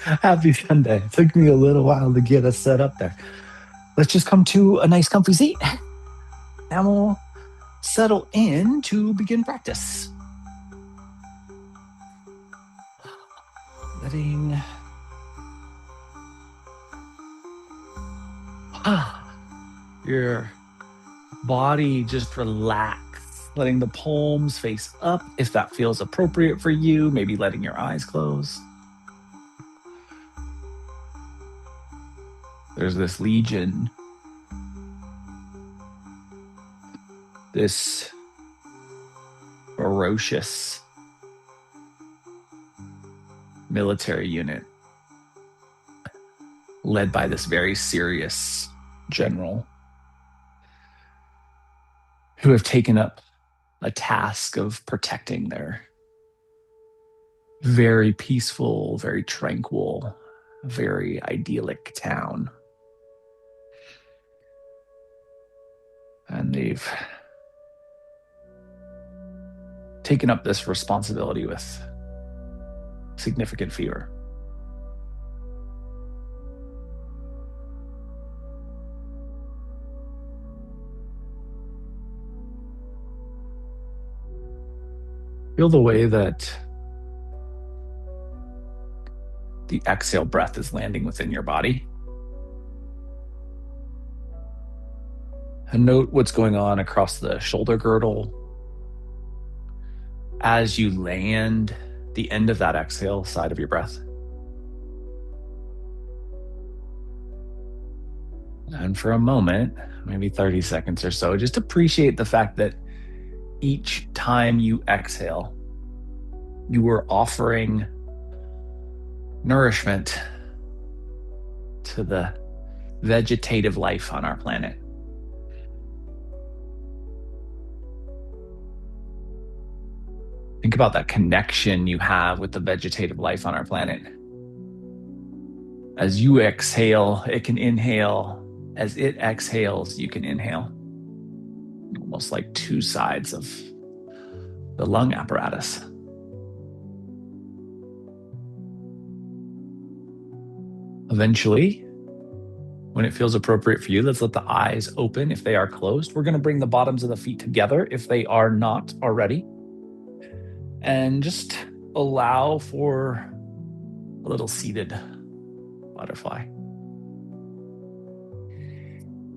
Happy Sunday. It took me a little while to get us set up there. Let's just come to a nice comfy seat and we'll settle in to begin practice. Letting your body just relax, letting the palms face up if that feels appropriate for you, maybe letting your eyes close. There's this legion, this ferocious military unit led by this very serious general who have taken up a task of protecting their very peaceful, very tranquil, very idyllic town. And they've taken up this responsibility with significant fear. Feel the way that the exhale breath is landing within your body. And note what's going on across the shoulder girdle as you land the end of that exhale side of your breath. And for a moment, maybe 30 seconds or so, just appreciate the fact that each time you exhale, you are offering nourishment to the vegetative life on our planet. Think about that connection you have with the vegetative life on our planet. As you exhale, it can inhale. As it exhales, you can inhale. Almost like two sides of the lung apparatus. Eventually, when it feels appropriate for you, let's let the eyes open if they are closed. We're going to bring the bottoms of the feet together if they are not already. And just allow for a little seated butterfly.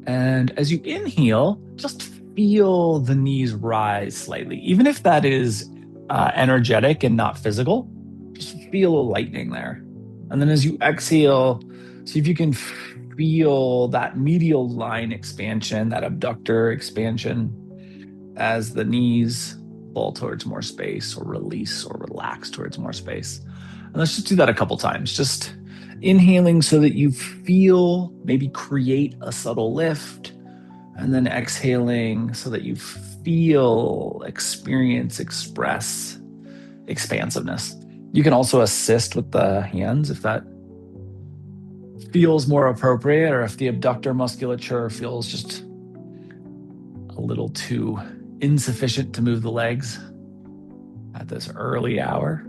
And as you inhale, just feel the knees rise slightly. Even if that is energetic and not physical, just feel a lightening there. And then as you exhale, see if you can feel that medial line expansion, that abductor expansion, as the knees fall towards more space or release or relax towards more space. And let's just do that a couple times. Just inhaling so that you feel, maybe create a subtle lift, and then exhaling so that you feel, experience, express expansiveness. You can also assist with the hands if that feels more appropriate, or if the abductor musculature feels just a little too insufficient to move the legs at this early hour.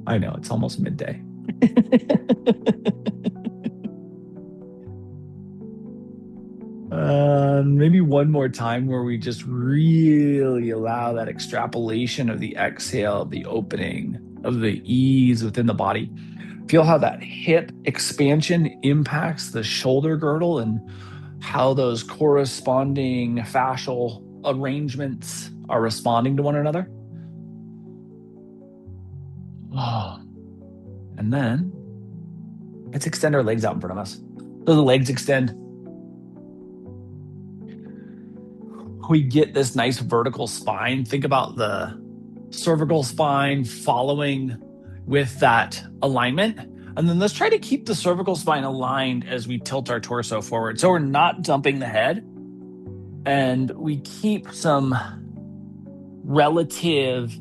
I know, it's almost midday. Maybe one more time where we just really allow that extrapolation of the exhale, the opening of the ease within the body. Feel how that hip expansion impacts the shoulder girdle and how those corresponding fascial arrangements are responding to one another. And then let's extend our legs out in front of us. So the legs extend. We get this nice vertical spine. Think about the cervical spine following with that alignment. And then let's try to keep the cervical spine aligned as we tilt our torso forward. So we're not dumping the head. And we keep some relative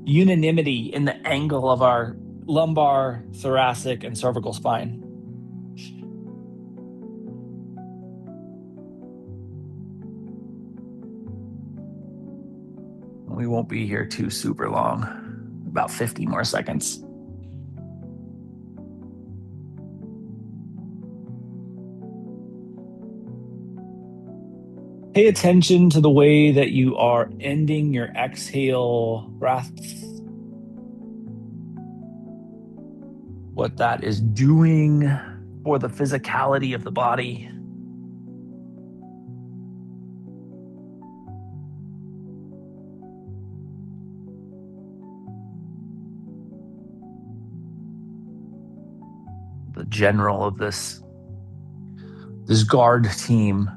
unanimity in the angle of our lumbar, thoracic, and cervical spine. We won't be here too super long, about 50 more seconds. Pay attention to the way that you are ending your exhale breaths, what that is doing for the physicality of the body. The general of this guard team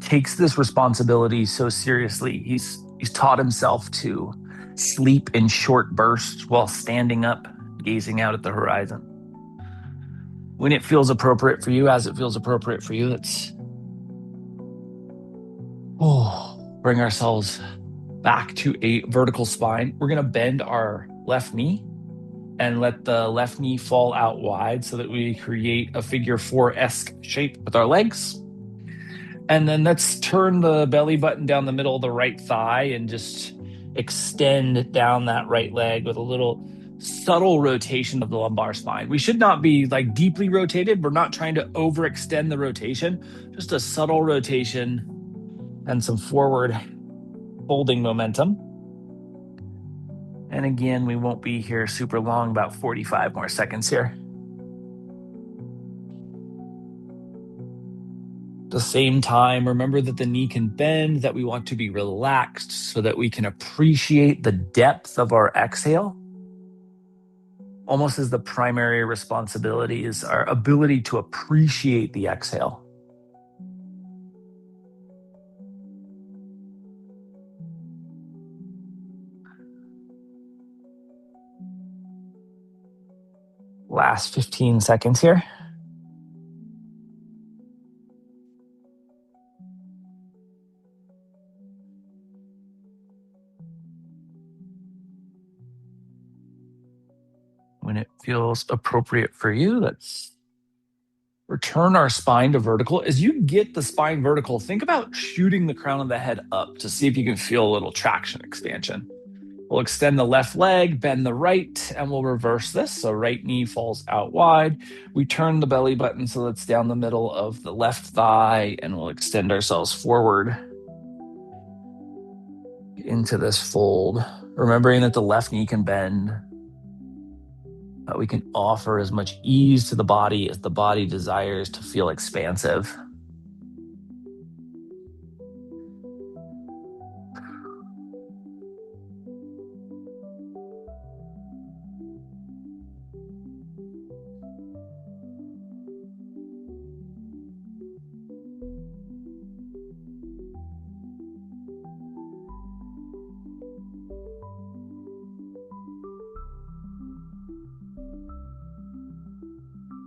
takes this responsibility so seriously. He's taught himself to sleep in short bursts while standing up, gazing out at the horizon. When it feels appropriate for you, as it feels appropriate for you, let's bring ourselves back to a vertical spine. We're going to bend our left knee and let the left knee fall out wide so that we create a figure 4-esque shape with our legs. And then let's turn the belly button down the middle of the right thigh and just extend down that right leg with a little subtle rotation of the lumbar spine. We should not be like deeply rotated. We're not trying to overextend the rotation, just a subtle rotation and some forward folding momentum. And again, we won't be here super long, about 45 more seconds here. At the same time, remember that the knee can bend, that we want to be relaxed so that we can appreciate the depth of our exhale. Almost as the primary responsibility is our ability to appreciate the exhale. Last 15 seconds here. When it feels appropriate for you, let's return our spine to vertical. As you get the spine vertical, think about shooting the crown of the head up to see if you can feel a little traction expansion. We'll extend the left leg, bend the right, and we'll reverse this. So right knee falls out wide. We turn the belly button so that's down the middle of the left thigh, and we'll extend ourselves forward into this fold, remembering that the left knee can bend. We can offer as much ease to the body as the body desires to feel expansive.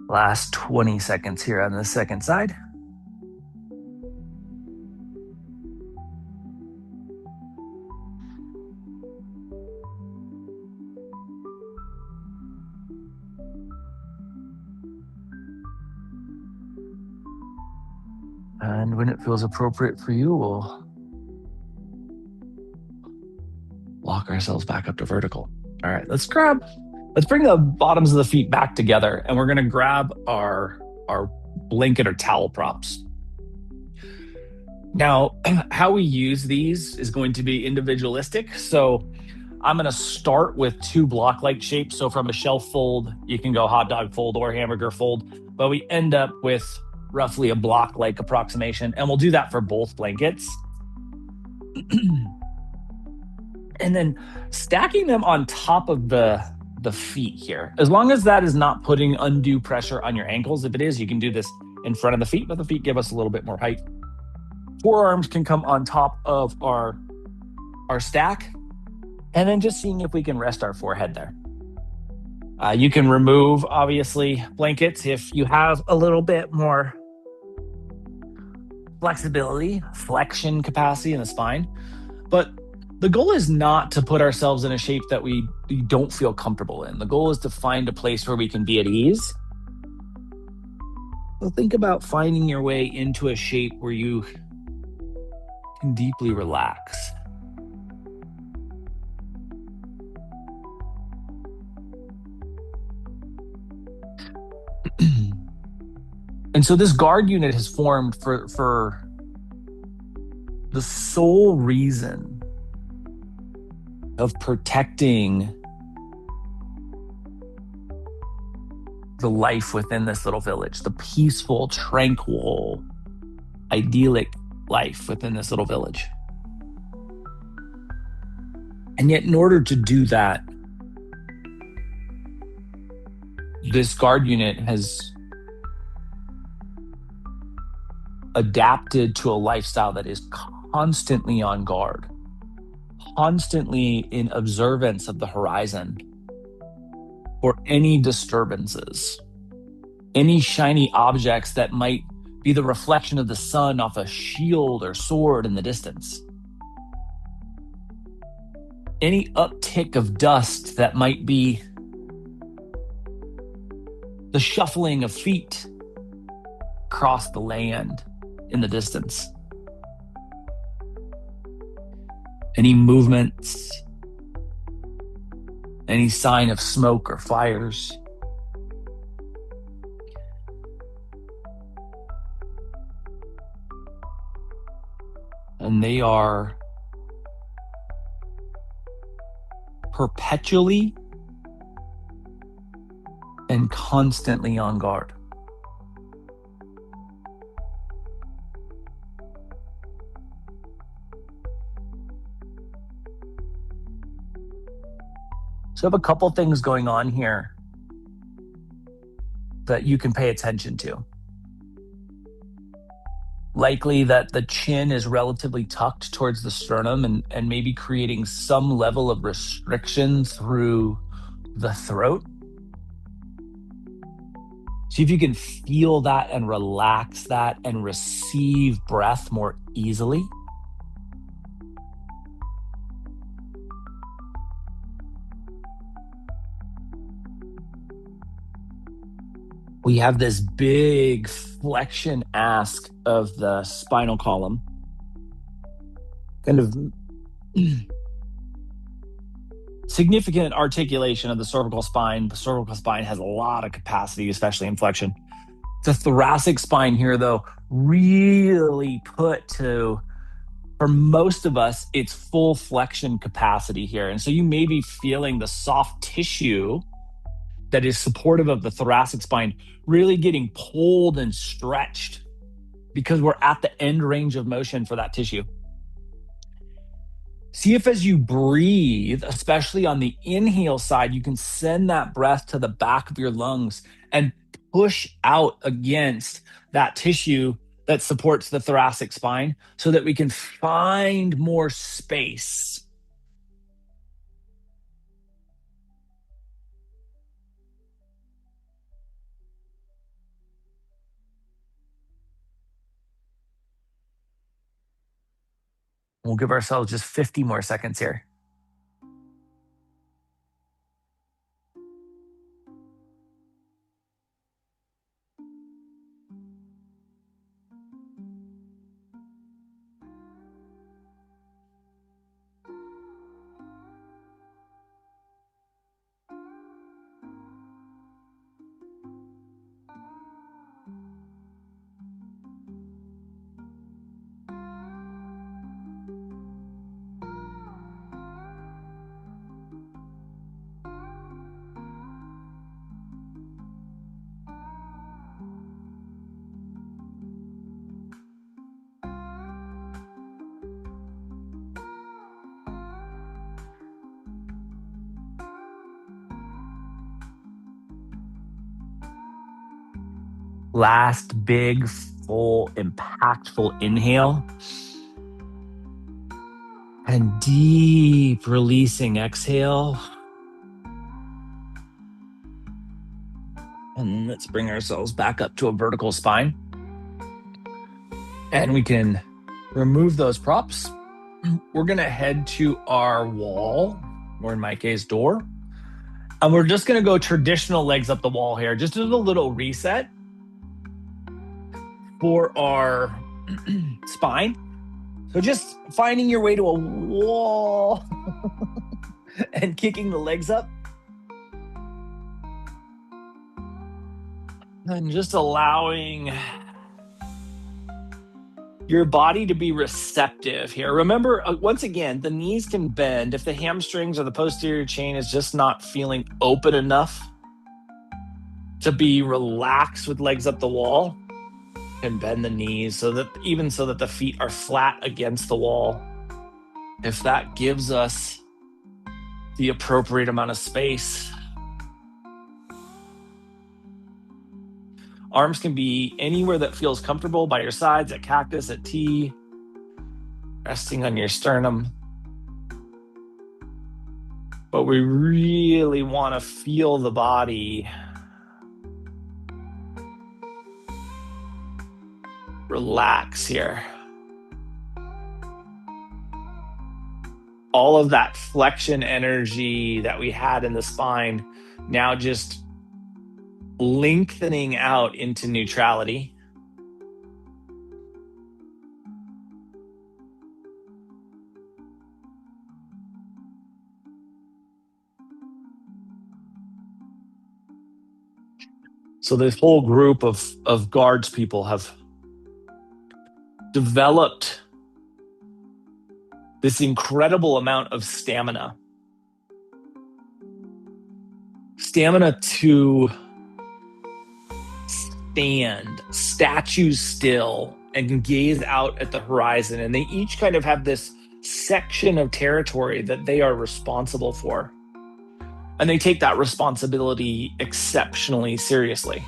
Last 20 seconds here on the second side. And when it feels appropriate for you, we'll walk ourselves back up to vertical. All right, let's bring the bottoms of the feet back together, and we're going to grab our blanket or towel props. Now, how we use these is going to be individualistic. So I'm going to start with 2 block-like shapes. So from a shelf fold, you can go hot dog fold or hamburger fold, but we end up with roughly a block-like approximation, and we'll do that for both blankets. And then stacking them on top of the feet here. As long as that is not putting undue pressure on your ankles. If it is, you can do this in front of the feet, but the feet give us a little bit more height. Forearms can come on top of our stack, and then just seeing if we can rest our forehead there. You can remove, obviously, blankets if you have a little bit more flexibility, flexion capacity in the spine. But the goal is not to put ourselves in a shape that we don't feel comfortable in. The goal is to find a place where we can be at ease. So think about finding your way into a shape where you can deeply relax. And so this guard unit has formed for the sole reason of protecting the life within this little village, the peaceful, tranquil, idyllic life within this little village. And yet, in order to do that, this guard unit has adapted to a lifestyle that is constantly on guard, constantly in observance of the horizon for any disturbances, any shiny objects that might be the reflection of the sun off a shield or sword in the distance, any uptick of dust that might be the shuffling of feet across the land in the distance. Any movements, any sign of smoke or fires. And they are perpetually and constantly on guard. So I have a couple things going on here that you can pay attention to. Likely that the chin is relatively tucked towards the sternum and maybe creating some level of restriction through the throat. See if you can feel that and relax that and receive breath more easily. We have this big flexion ask of the spinal column. Kind of significant articulation of the cervical spine. The cervical spine has a lot of capacity, especially in flexion. The thoracic spine here, though, really put to, for most of us, it's full flexion capacity here. And so you may be feeling the soft tissue that is supportive of the thoracic spine really getting pulled and stretched because we're at the end range of motion for that tissue. See if as you breathe, especially on the inhale side, you can send that breath to the back of your lungs and push out against that tissue that supports the thoracic spine so that we can find more space. We'll give ourselves just 50 more seconds here. Last big, full, impactful inhale. And deep releasing exhale. And let's bring ourselves back up to a vertical spine. And we can remove those props. We're going to head to our wall, or in my case, door. And we're just going to go traditional legs up the wall here, just as a little reset for our spine. So just finding your way to a wall and kicking the legs up. And just allowing your body to be receptive here. Remember, once again, the knees can bend if the hamstrings or the posterior chain is just not feeling open enough to be relaxed with legs up the wall. And bend the knees so that the feet are flat against the wall. If that gives us the appropriate amount of space. Arms can be anywhere that feels comfortable, by your sides, at cactus, at T, resting on your sternum. But we really want to feel the body relax here. All of that flexion energy that we had in the spine now just lengthening out into neutrality. So this whole group of guards people have developed this incredible amount of stamina. Stamina to stand, statues still, and gaze out at the horizon. And they each kind of have this section of territory that they are responsible for. And they take that responsibility exceptionally seriously.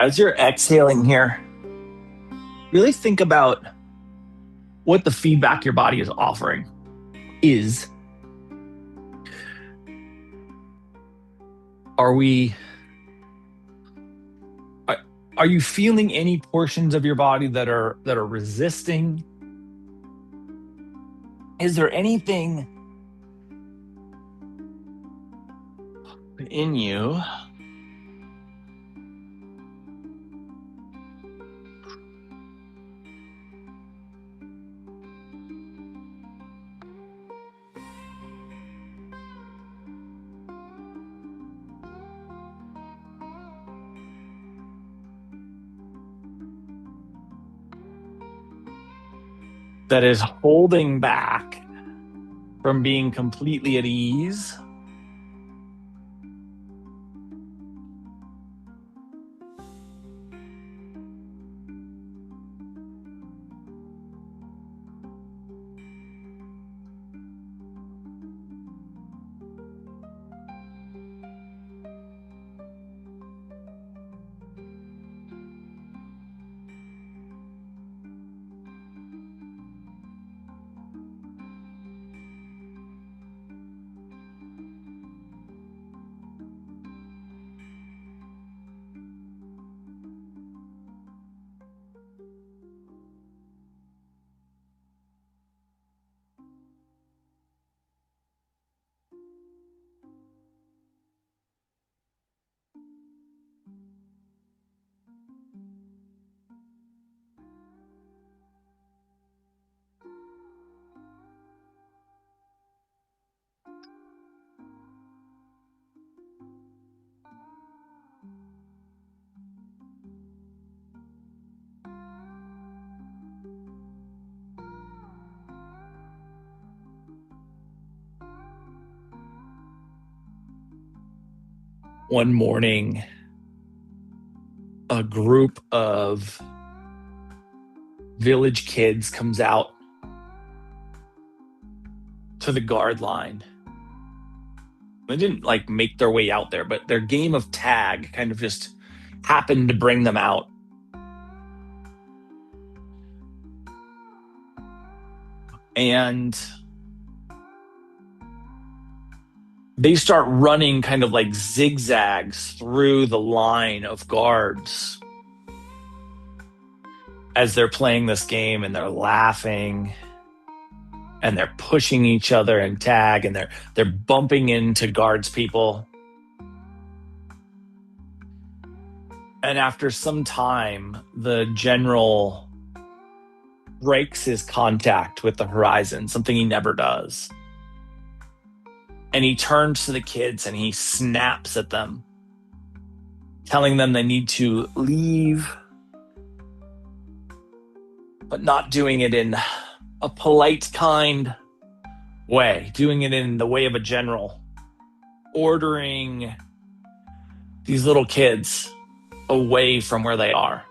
As you're exhaling here, really think about what the feedback your body is offering is. Are you feeling any portions of your body that are resisting? Is there anything in you that is holding back from being completely at ease? One morning, a group of village kids comes out to the guard line. They didn't like make their way out there, but their game of tag kind of just happened to bring them out. And they start running kind of like zigzags through the line of guards as they're playing this game, and they're laughing and they're pushing each other in tag, and they're bumping into guards people. And after some time, the general breaks his contact with the horizon, something he never does. And he turns to the kids and he snaps at them, telling them they need to leave, but not doing it in a polite, kind way, doing it in the way of a general, ordering these little kids away from where they are.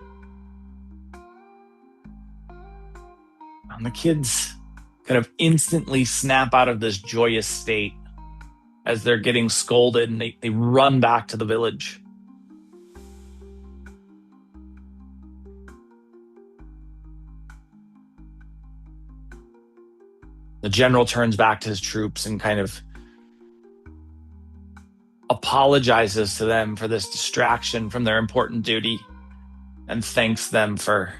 And the kids kind of instantly snap out of this joyous state as they're getting scolded, and they run back to the village. The general turns back to his troops and kind of apologizes to them for this distraction from their important duty and thanks them for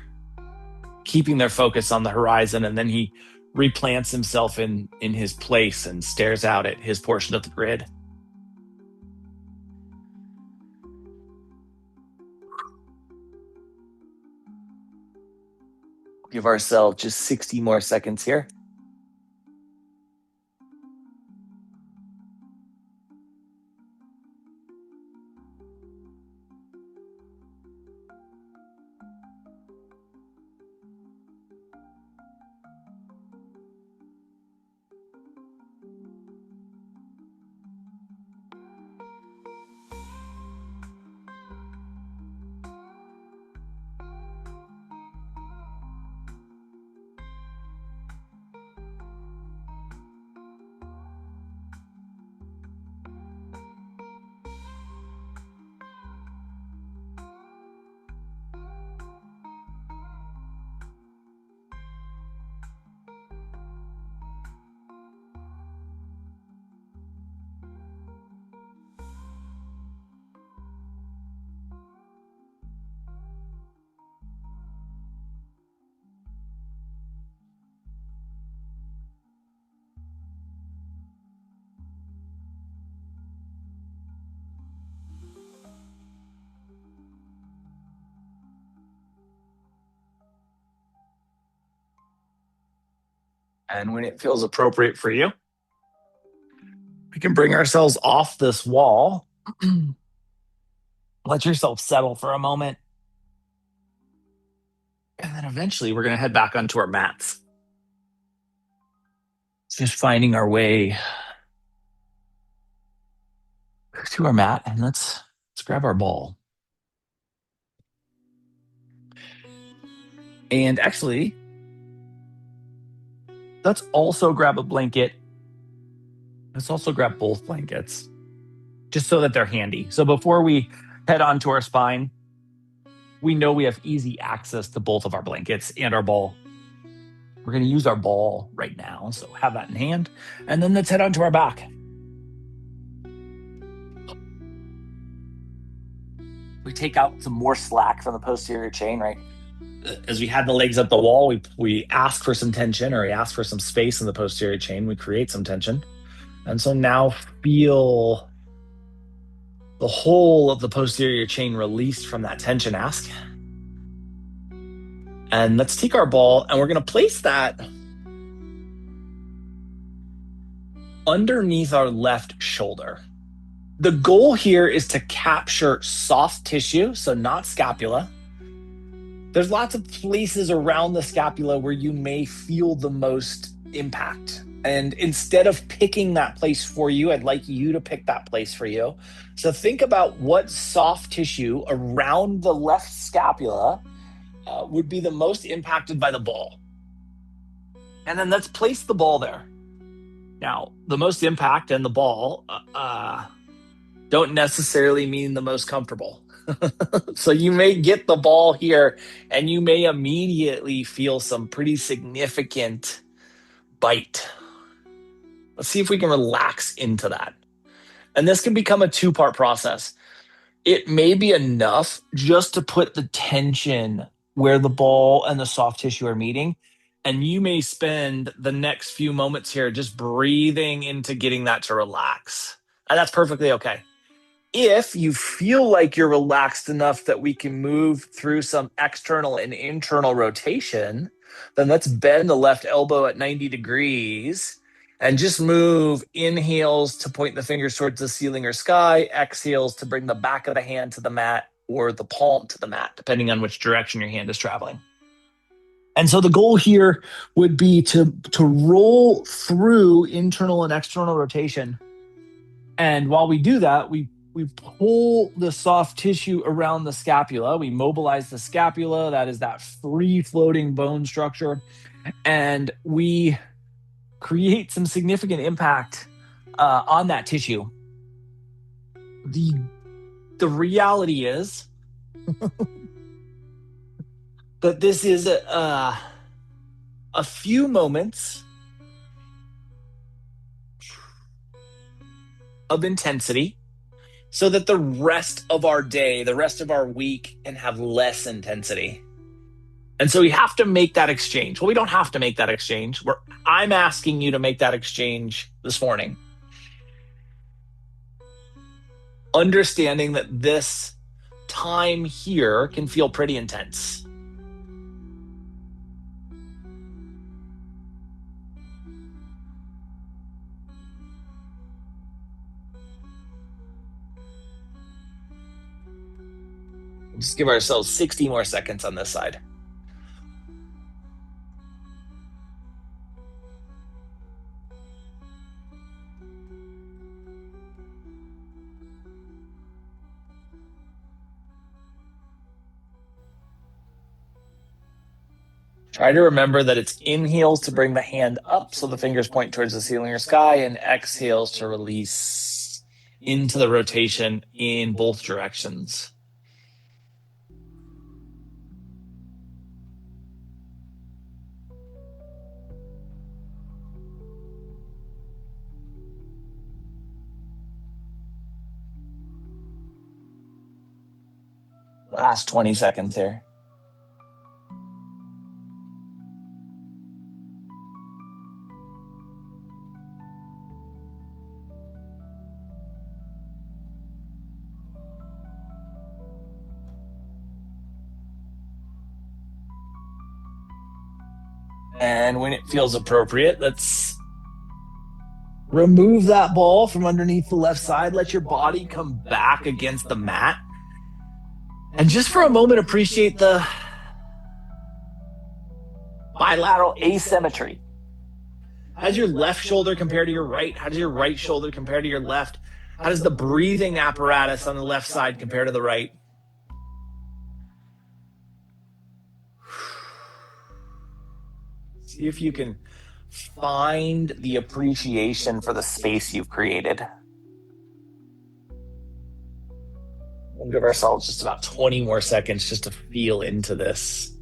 keeping their focus on the horizon. And then he replants himself in his place and stares out at his portion of the grid. Give ourselves just 60 more seconds here. And when it feels appropriate for you, we can bring ourselves off this wall. Let yourself settle for a moment. And then eventually we're going to head back onto our mats. Just finding our way to our mat, and let's grab our ball. And actually, let's also grab a blanket. Let's also grab both blankets, just so that they're handy. So before we head onto our spine, we know we have easy access to both of our blankets and our ball. We're going to use our ball right now, so have that in hand. And then let's head onto our back. We take out some more slack from the posterior chain, right? As we had the legs up the wall, we ask for some tension, or we ask for some space in the posterior chain. We create some tension. And so now feel the whole of the posterior chain released from that tension ask. And let's take our ball and we're going to place that underneath our left shoulder. The goal here is to capture soft tissue, so not scapula. There's lots of places around the scapula where you may feel the most impact. And instead of picking that place for you, I'd like you to pick that place for you. So think about what soft tissue around the left scapula would be the most impacted by the ball. And then let's place the ball there. Now, the most impact and the ball don't necessarily mean the most comfortable. So you may get the ball here and you may immediately feel some pretty significant bite. Let's see if we can relax into that. And this can become a two-part process. It may be enough just to put the tension where the ball and the soft tissue are meeting. And you may spend the next few moments here just breathing into getting that to relax. And that's perfectly okay. If you feel like you're relaxed enough that we can move through some external and internal rotation, then let's bend the left elbow at 90 degrees and just move inhales to point the fingers towards the ceiling or sky, exhales to bring the back of the hand to the mat or the palm to the mat, depending on which direction your hand is traveling. And so the goal here would be to roll through internal and external rotation. And while we do that, we pull the soft tissue around the scapula. We mobilize the scapula. That is that free floating bone structure. And we create some significant impact on that tissue. The reality is that this is a few moments of intensity so that the rest of our day, the rest of our week can have less intensity. And so we have to make that exchange. Well, we don't have to make that exchange. I'm asking you to make that exchange this morning. Understanding that this time here can feel pretty intense. Just give ourselves 60 more seconds on this side. Try to remember that it's inhales to bring the hand up so the fingers point towards the ceiling or sky, and exhales to release into the rotation in both directions. Last 20 seconds here. And when it feels appropriate, let's remove that ball from underneath the left side. Let your body come back against the mat. And just for a moment, appreciate the bilateral asymmetry. How does your left shoulder compare to your right? How does your right shoulder compare to your left? How does the breathing apparatus on the left side compare to the right? See if you can find the appreciation for the space you've created. We'll give ourselves just about 20 more seconds just to feel into this.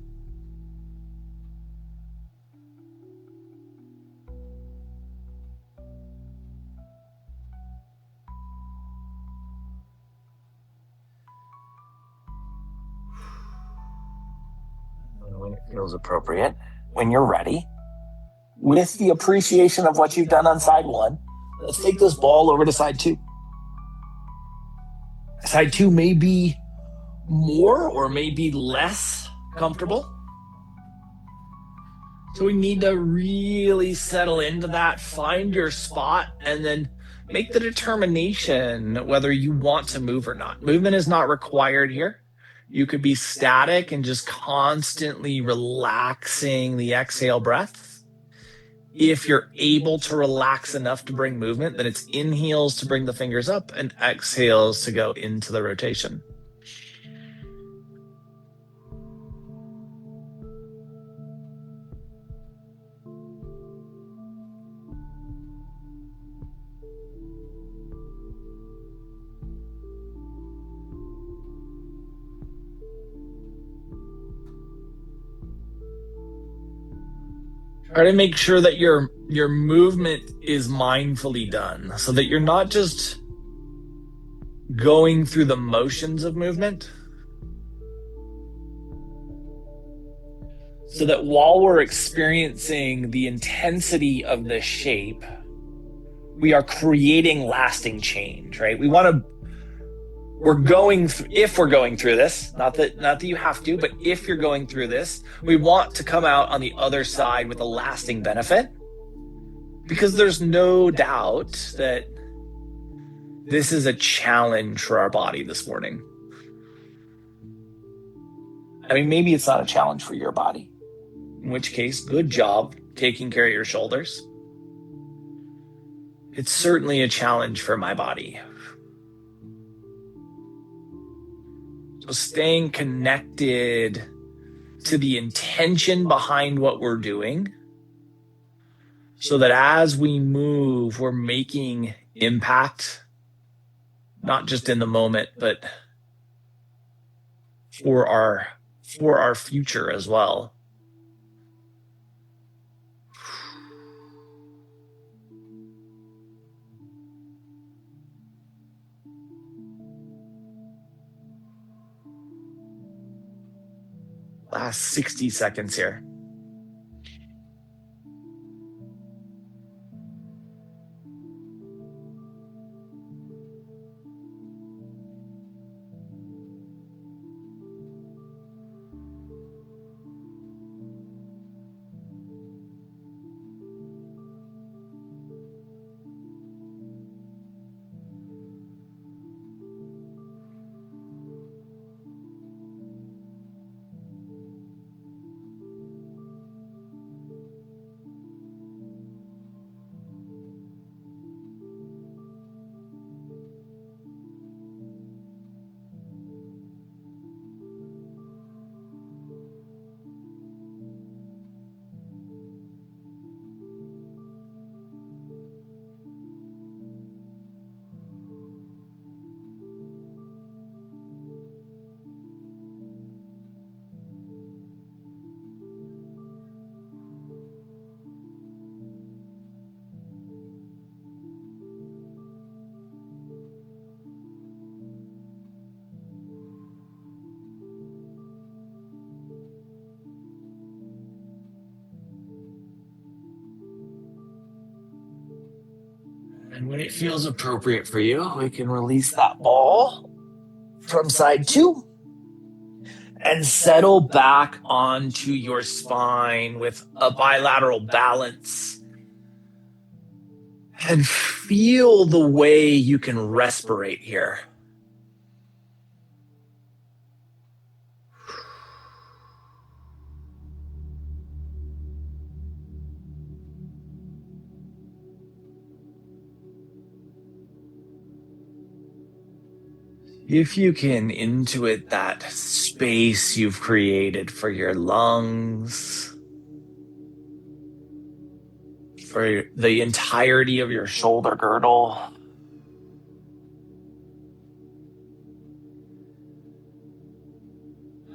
When it feels appropriate, when you're ready, with the appreciation of what you've done on side one, let's take this ball over to side two. Side two may be more or may be less comfortable. So we need to really settle into that, find your spot, and then make the determination whether you want to move or not. Movement is not required here. You could be static and just constantly relaxing the exhale breath. If you're able to relax enough to bring movement, then it's inhales to bring the fingers up and exhales to go into the rotation. Try to make sure that your movement is mindfully done so that you're not just going through the motions of movement. So that while we're experiencing the intensity of the shape, we are creating lasting change, right? If we're going through this, not that you have to, but if you're going through this, we want to come out on the other side with a lasting benefit, because there's no doubt that this is a challenge for our body this morning. I mean, maybe it's not a challenge for your body, in which case, good job taking care of your shoulders. It's certainly a challenge for my body. So staying connected to the intention behind what we're doing, so that as we move, we're making impact, not just in the moment, but for our future as well. Last 60 seconds here. And when it feels appropriate for you, we can release that ball from side two and settle back onto your spine with a bilateral balance. And feel the way you can respirate here. If you can intuit that space you've created for your lungs, for the entirety of your shoulder girdle,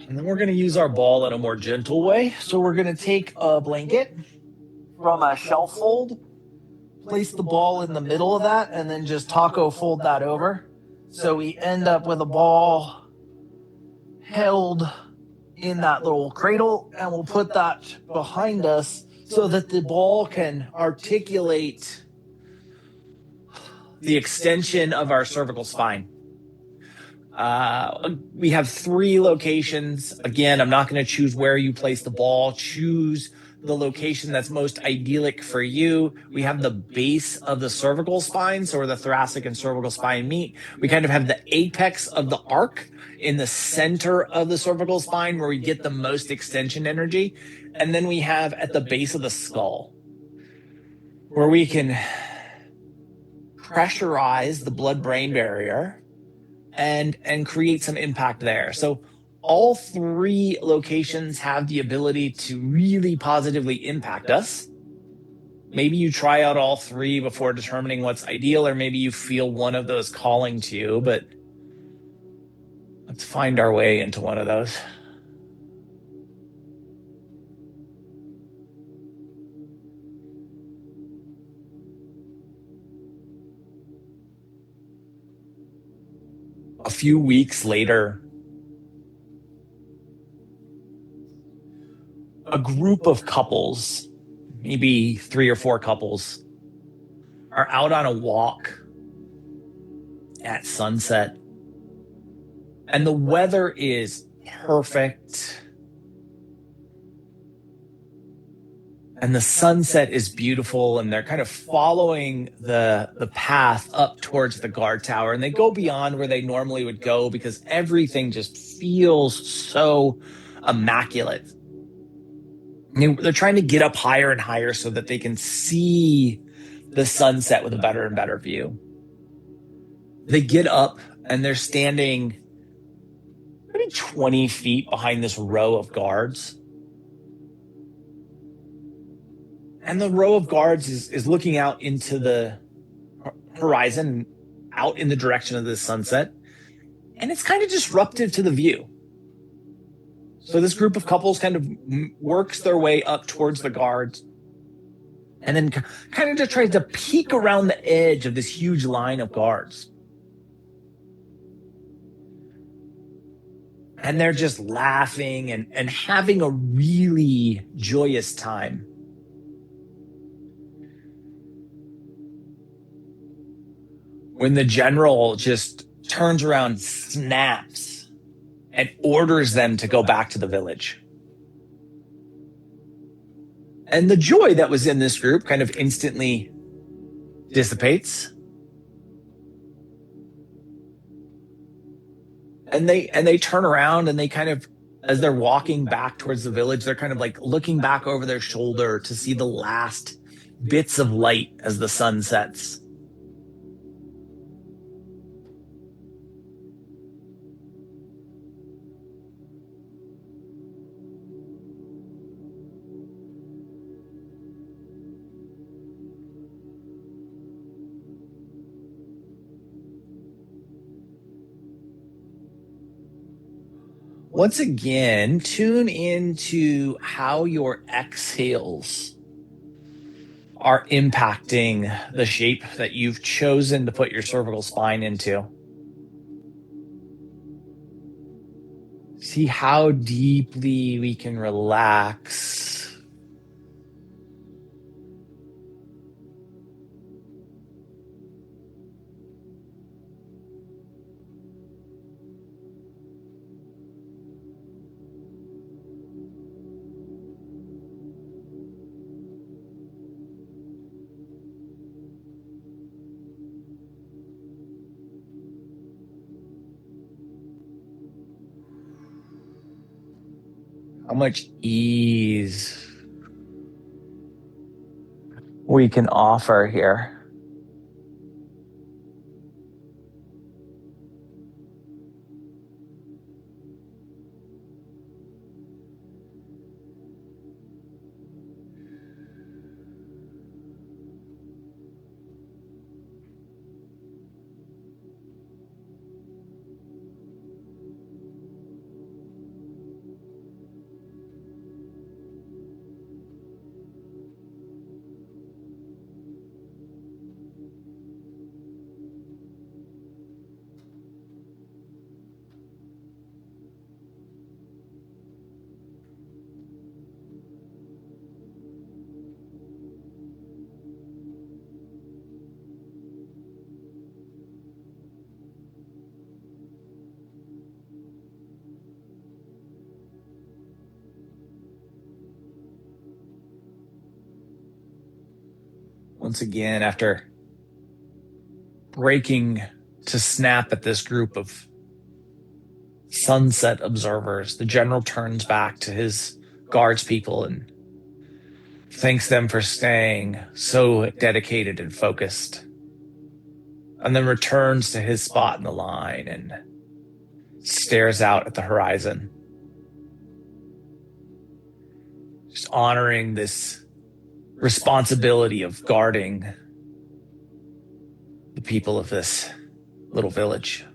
and then we're going to use our ball in a more gentle way. So we're going to take a blanket from a shelf fold, place the ball in the middle of that, and then just taco fold that over. So we end up with a ball held in that little cradle, and we'll put that behind us so that the ball can articulate the extension of our cervical spine. We have 3 locations. Again, I'm not going to choose where you place the ball. Choose the location that's most idyllic for you. We have the base of the cervical spine, so where the thoracic and cervical spine meet. We kind of have the apex of the arc in the center of the cervical spine where we get the most extension energy. And then we have at the base of the skull where we can pressurize the blood-brain barrier and create some impact there. So all 3 locations have the ability to really positively impact us. Maybe you try out all 3 before determining what's ideal, or maybe you feel one of those calling to you, but let's find our way into one of those. few weeks later, a group of couples, maybe 3 or 4 couples, are out on a walk at sunset, and the weather is perfect, and the sunset is beautiful, and they're kind of following the path up towards the guard tower, and they go beyond where they normally would go because everything just feels so immaculate. They're trying to get up higher and higher so that they can see the sunset with a better and better view. They get up and they're standing maybe 20 feet behind this row of guards. And the row of guards is looking out into the horizon, out in the direction of the sunset. And it's kind of disruptive to the view. So this group of couples kind of works their way up towards the guards and then kind of just tries to peek around the edge of this huge line of guards. And they're just laughing and having a really joyous time. When the general just turns around, snaps, and orders them to go back to the village. And the joy that was in this group kind of instantly dissipates. And they turn around and they kind of, as they're walking back towards the village, they're kind of like looking back over their shoulder to see the last bits of light as the sun sets. Once again, tune into how your exhales are impacting the shape that you've chosen to put your cervical spine into. See how deeply we can relax. How much ease we can offer here. Once again, after breaking to snap at this group of sunset observers, the general turns back to his guards people and thanks them for staying so dedicated and focused, and then returns to his spot in the line and stares out at the horizon, just honoring this responsibility of guarding the people of this little village.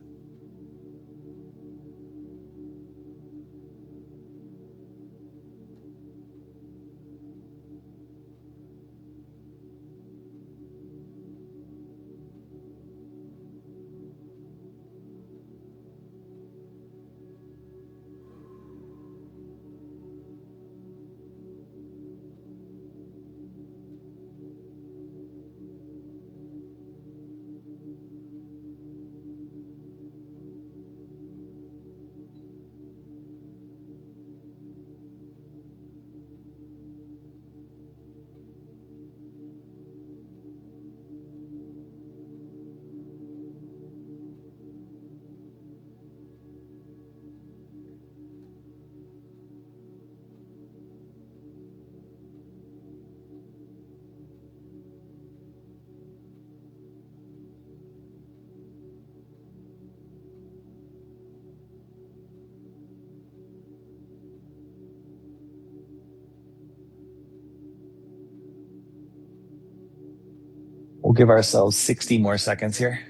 give ourselves 60 more seconds here.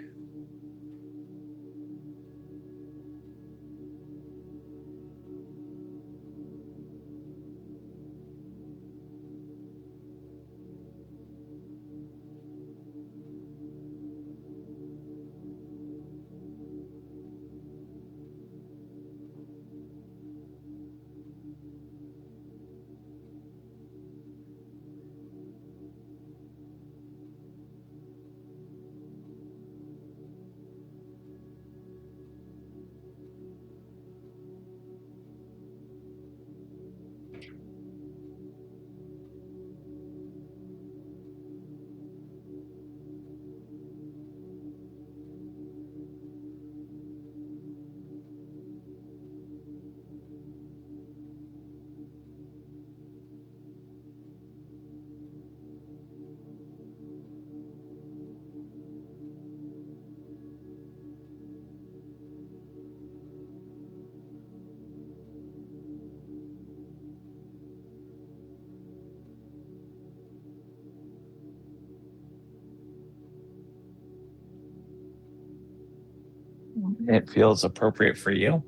It feels appropriate for you.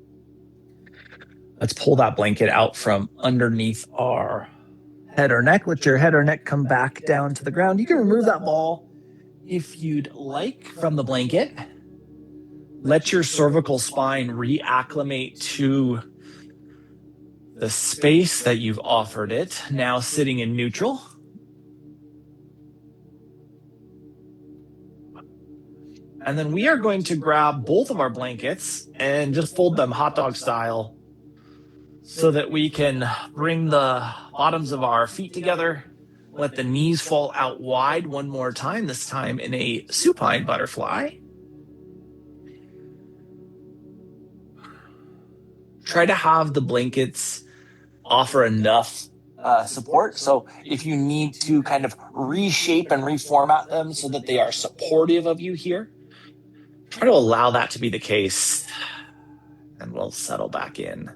Let's pull that blanket out from underneath our head or neck. Let your head or neck come back down to the ground. You can remove that ball if you'd like from the blanket. Let your cervical spine reacclimate to the space that you've offered it, now sitting in neutral. And then we are going to grab both of our blankets and just fold them hot dog style so that we can bring the bottoms of our feet together. Let the knees fall out wide one more time, this time in a supine butterfly. Try to have the blankets offer enough support. So if you need to kind of reshape and reformat them so that they are supportive of you here, try to allow that to be the case, and we'll settle back in.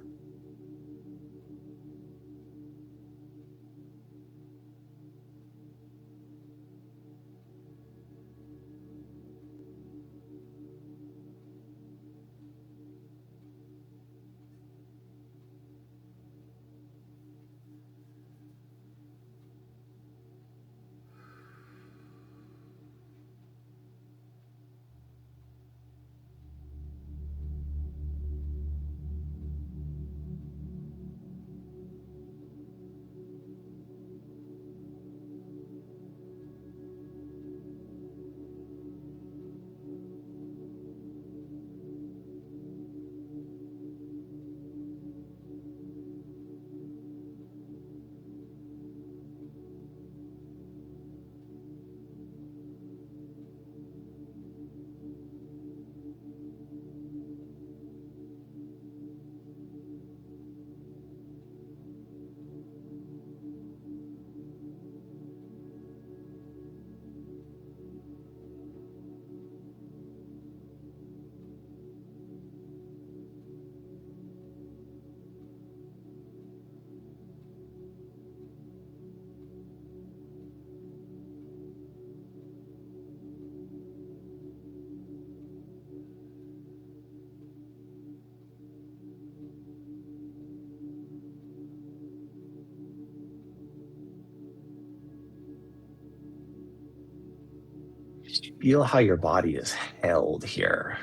Feel how your body is held here.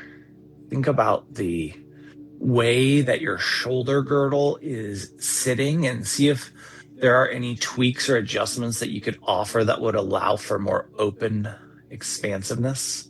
Think about the way that your shoulder girdle is sitting and see if there are any tweaks or adjustments that you could offer that would allow for more open expansiveness.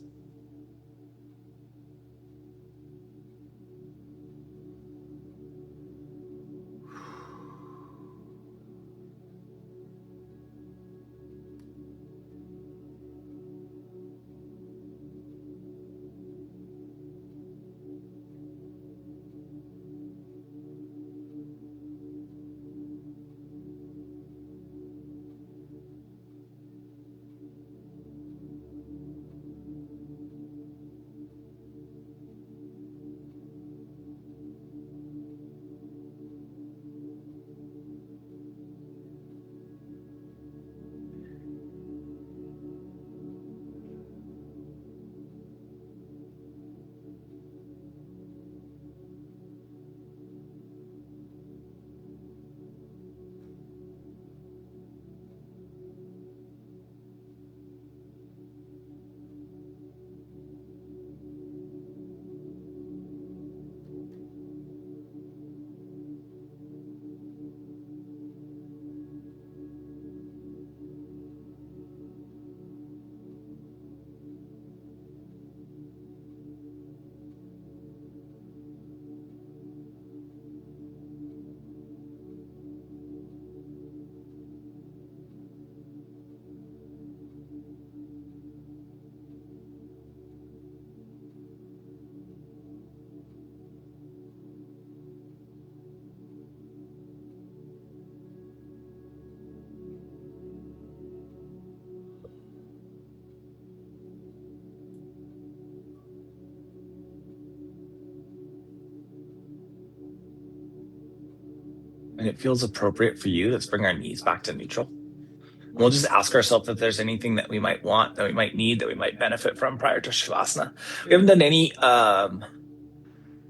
and it feels appropriate for you, let's bring our knees back to neutral. And we'll just ask ourselves if there's anything that we might want, that we might need, that we might benefit from prior to Shavasana. We haven't done any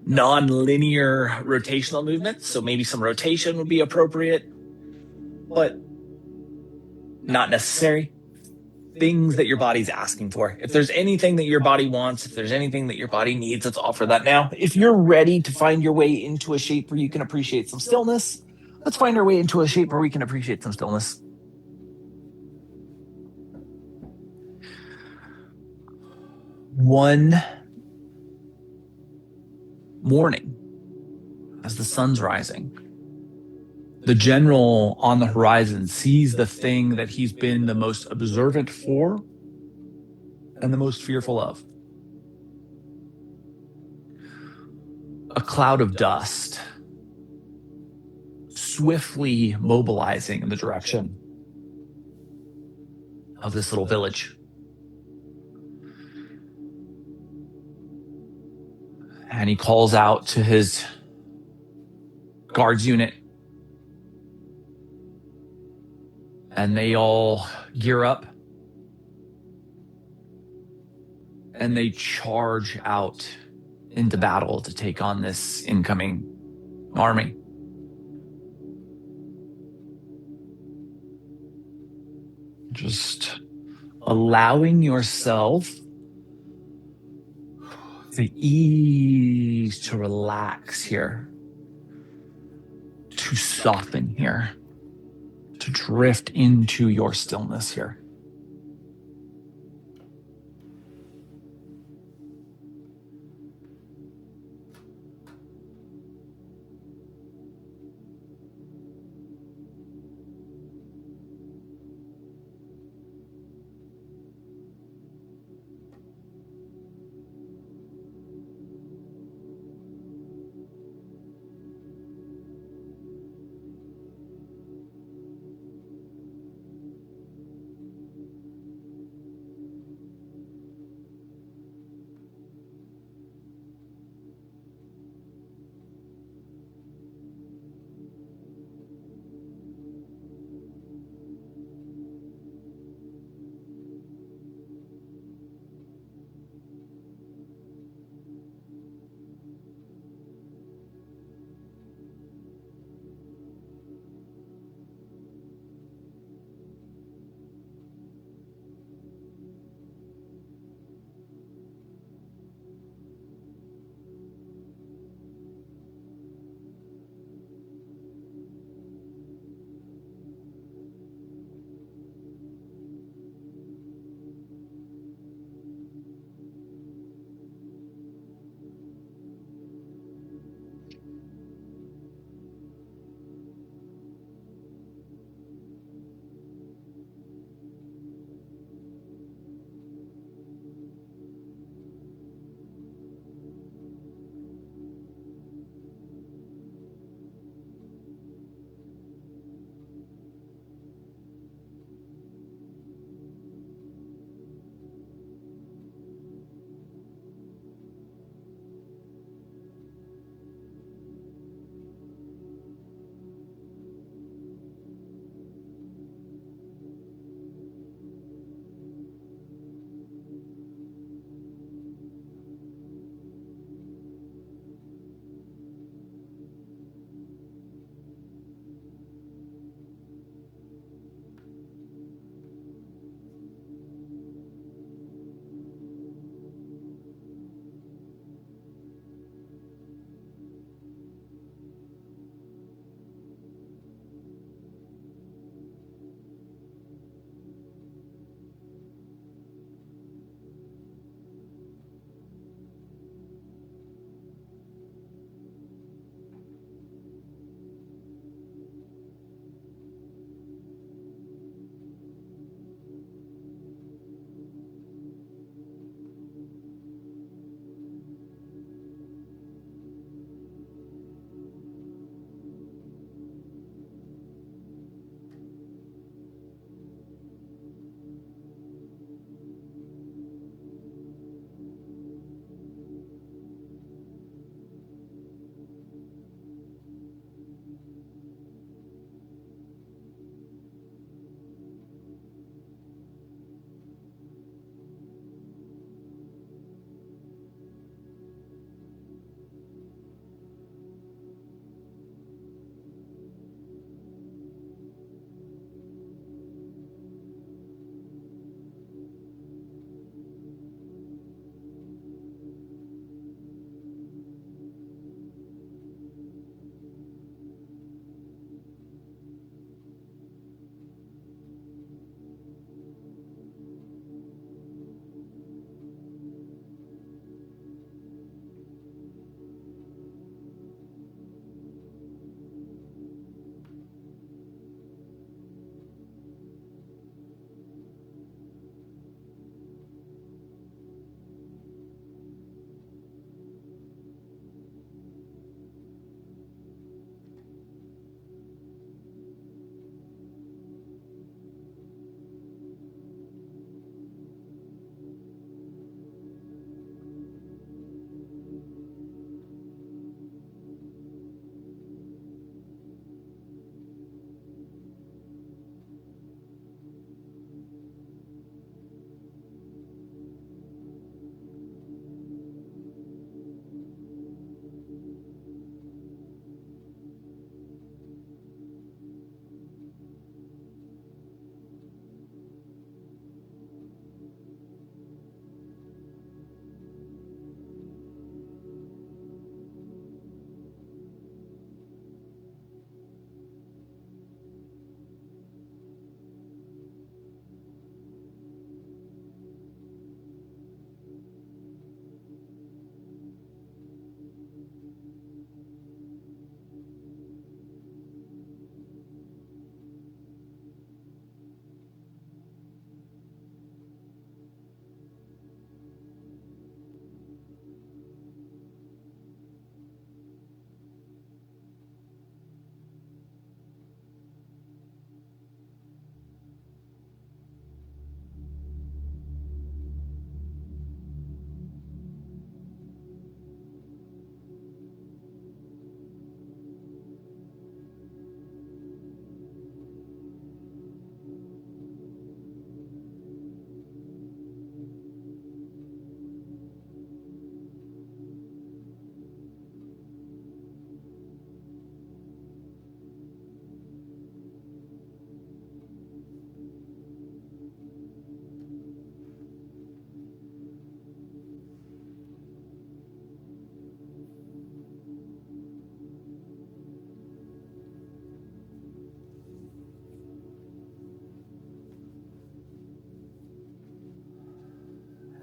non-linear rotational movements, so maybe some rotation would be appropriate, but not necessary. Things that your body's asking for. If there's anything that your body wants, if there's anything that your body needs, let's offer that now. If you're ready to find your way into a shape where you can appreciate some stillness, let's find our way into a shape where we can appreciate some stillness. One morning, as the sun's rising, the general on the horizon sees the thing that he's been the most observant for and the most fearful of. A cloud of dust swiftly mobilizing in the direction of this little village. And he calls out to his guards unit, and they all gear up and they charge out into battle to take on this incoming army. Just allowing yourself the ease to relax here, to soften here, to drift into your stillness here.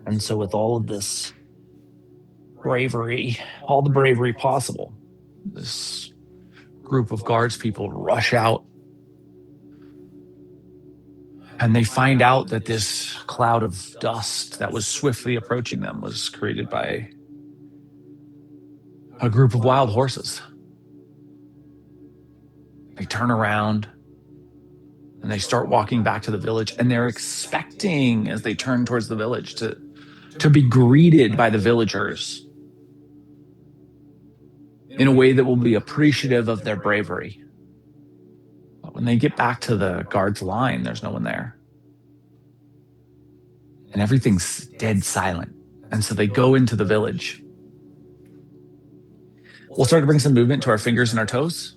And so with all of this bravery, all the bravery possible, this group of guards people rush out, and they find out that this cloud of dust that was swiftly approaching them was created by a group of wild horses. They turn around and they start walking back to the village, and they're expecting, as they turn towards the village, to be greeted by the villagers in a way that will be appreciative of their bravery. But when they get back to the guard's line, there's no one there. And everything's dead silent. And so they go into the village. We'll start to bring some movement to our fingers and our toes,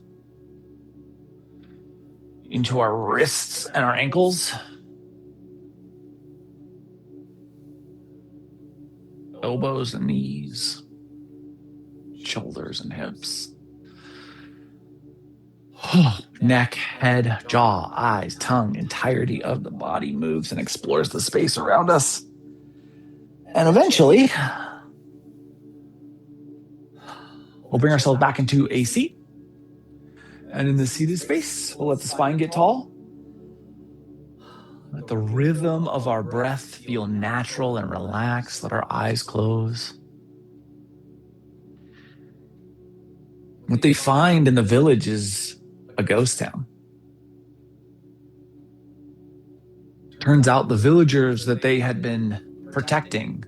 into our wrists and our ankles, elbows and knees, shoulders and hips, neck, head, jaw, eyes, tongue, entirety of the body moves and explores the space around us. And eventually, we'll bring ourselves back into a seat. And in the seated space, we'll let the spine get tall. Let the rhythm of our breath feel natural and relaxed. Let our eyes close. What they find in the village is a ghost town. Turns out the villagers that they had been protecting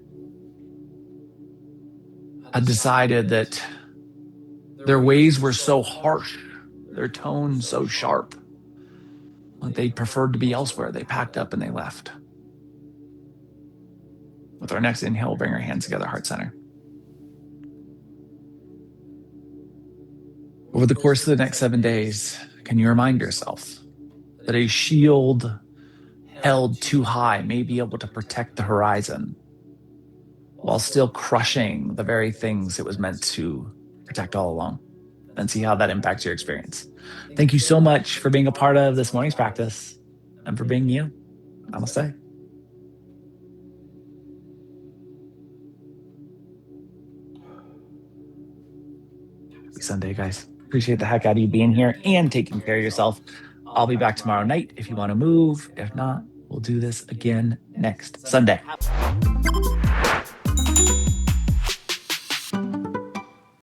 had decided that their ways were so harsh, their tone so sharp, that they preferred to be elsewhere. They packed up and they left. With our next inhale, we'll bring our hands together, heart center. Over the course of the next 7 days, can you remind yourself that a shield held too high may be able to protect the horizon while still crushing the very things it was meant to protect all along? And see how that impacts your experience. Thank you so much for being a part of this morning's practice and for being you. Namaste. Happy Sunday, guys. Appreciate the heck out of you being here and taking care of yourself. I'll be back tomorrow night if you want to move. If not, we'll do this again next Sunday.